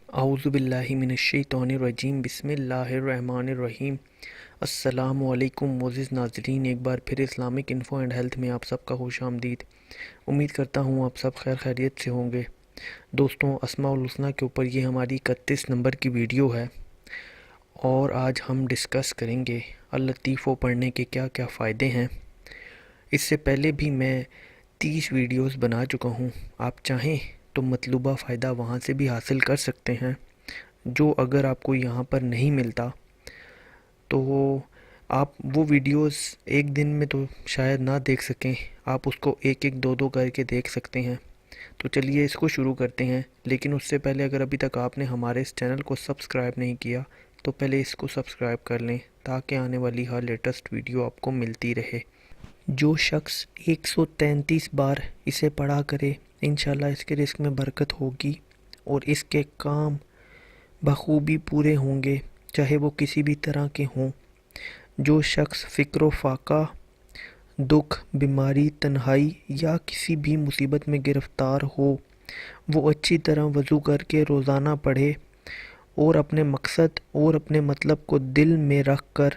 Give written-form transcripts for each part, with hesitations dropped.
اعوذ باللہ من الشیطان الرجیم بسم اللہ الرحمن الرحیم۔ السلام علیکم معزز ناظرین، ایک بار پھر اسلامک انفو اینڈ ہیلتھ میں آپ سب کا خوش آمدید۔ امید کرتا ہوں آپ سب خیر خیریت سے ہوں گے۔ دوستوں، اسما اور حسنہ کے اوپر یہ ہماری 31 نمبر کی ویڈیو ہے، اور آج ہم ڈسکس کریں گے اللطیف پڑھنے کے کیا کیا فائدے ہیں۔ اس سے پہلے بھی میں 30 ویڈیوز بنا چکا ہوں، آپ چاہیں تو مطلوبہ فائدہ وہاں سے بھی حاصل کر سکتے ہیں، جو اگر آپ کو یہاں پر نہیں ملتا تو آپ وہ ویڈیوز ایک دن میں تو شاید نہ دیکھ سکیں، آپ اس کو ایک ایک دو کر کے دیکھ سکتے ہیں۔ تو چلیے اس کو شروع کرتے ہیں، لیکن اس سے پہلے اگر ابھی تک آپ نے ہمارے اس چینل کو سبسکرائب نہیں کیا تو پہلے اس کو سبسکرائب کر لیں، تاکہ آنے والی ہر لیٹسٹ ویڈیو آپ کو ملتی رہے۔ جو شخص 133 بار اسے پڑھا کرے، انشاءاللہ اس کے رزق میں برکت ہوگی اور اس کے کام بخوبی پورے ہوں گے، چاہے وہ کسی بھی طرح کے ہوں۔ جو شخص فکر و فاقہ، دکھ، بیماری، تنہائی یا کسی بھی مصیبت میں گرفتار ہو، وہ اچھی طرح وضو کر کے روزانہ پڑھے اور اپنے مقصد اور اپنے مطلب کو دل میں رکھ کر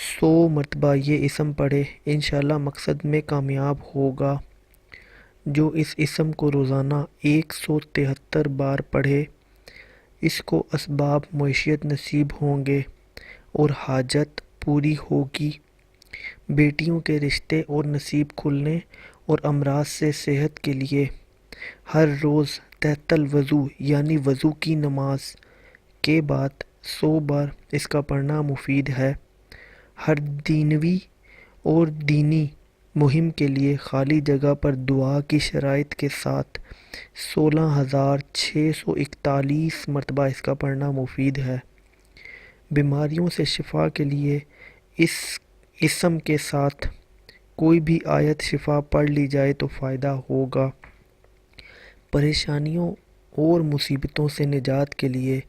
100 مرتبہ یہ اسم پڑھے، انشاءاللہ مقصد میں کامیاب ہوگا۔ جو اس اسم کو روزانہ 173 بار پڑھے، اس کو اسباب معیشت نصیب ہوں گے اور حاجت پوری ہوگی۔ بیٹیوں کے رشتے اور نصیب کھلنے اور امراض سے صحت کے لیے ہر روز تحت الوضو یعنی وضو کی نماز کے بعد 100 بار اس کا پڑھنا مفید ہے۔ ہر دینوی اور دینی مہم کے لیے خالی جگہ پر دعا کی شرائط کے ساتھ 16,641 مرتبہ اس کا پڑھنا مفید ہے۔ بیماریوں سے شفا کے لیے اس اسم کے ساتھ کوئی بھی آیت شفا پڑھ لی جائے تو فائدہ ہوگا۔ پریشانیوں اور مصیبتوں سے نجات کے لیے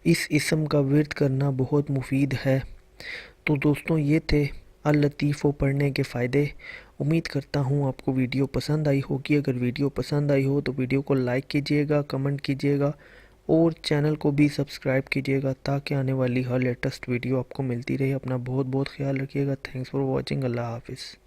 اس اسم کا ورد کرنا بہت مفید ہے۔ تو دوستوں، یہ تھے اللطیف پڑھنے کے فائدے۔ امید کرتا ہوں آپ کو ویڈیو پسند آئی ہوگی۔ اگر ویڈیو پسند آئی ہو تو ویڈیو کو لائک کیجیے گا، کمنٹ کیجیے گا اور چینل کو بھی سبسکرائب کیجیے گا، تاکہ آنے والی ہر لیٹسٹ ویڈیو آپ کو ملتی رہے۔ اپنا بہت بہت خیال رکھیے گا۔ Thanks for watching. اللہ حافظ۔